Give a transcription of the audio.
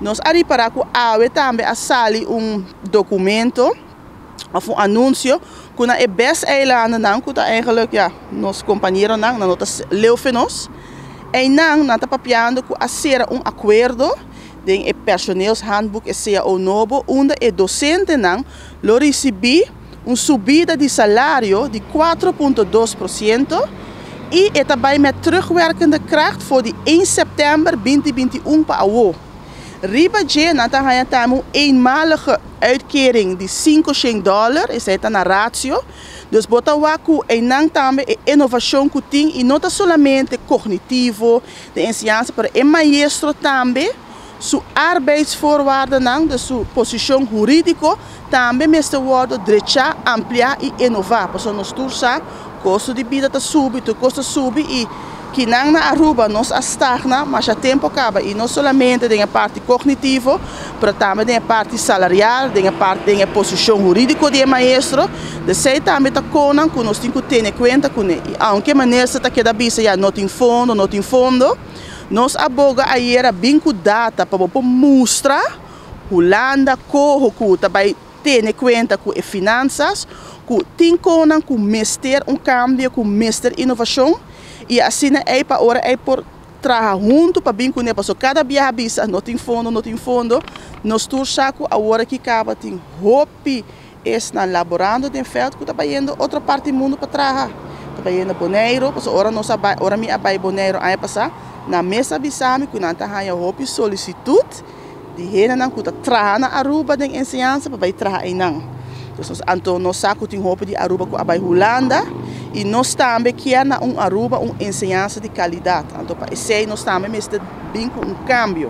Nós ali para que a também a sali documento of een anúncio que na best eilanden nan que eigenlijk ja nos companheiros nan na notas leufenos e nan na papiando que acera acordo de personeelshandboek é seja o novo onde e docente nan lo recebi subida de salário de 4,2% e é também met terugwerkende kracht voor die 1 september 2021 para o Riba je nata haya tamu eenmalige uitkering de $5 is het na ratio. Dus bota waku enang tambe inovação kuting e nota solamente cognitivo de enseñanza para el maestro tambe su arbeidsvoorwaarden nang de su posição jurídico tambe meste worden drecha ampliar e inovar. Porque nos tursa custo de vida tu custo subi e que na Aruba nós estagna, mas a tempo acaba e não somente tem a parte cognitiva, mas também tem a parte salarial, tem a parte da posição jurídica do maestro, de sei também tá conan que nós temos que ter em conta que aunque maneira está que da bisa já não tem fundo, nós aboga aí era bem com data para mostrar Holanda corro que também ter em conta com as finanças, que tem conan com mestre cambio, com mestre inovação. E assim é para hora é por trabalhar junto para bem com ele, porque cada viagem não tem fundo, nós tursaco a hora que acaba tem hope na laborando de veld que está indo outra parte do mundo para trabalhar, está indo Bonaire, porque hora nós hora me abai Bonaire aí passar na mesa bisame que não tá aí hope solicitude de rena não que está trabalhando na Aruba de ensinança para vai trabalhar aí não. Então nós saco tem hope de Aruba com abai Holanda. E nós também queremos Aruba ensinança de qualidade. Então, para isso, nós também estamos bem com cambio.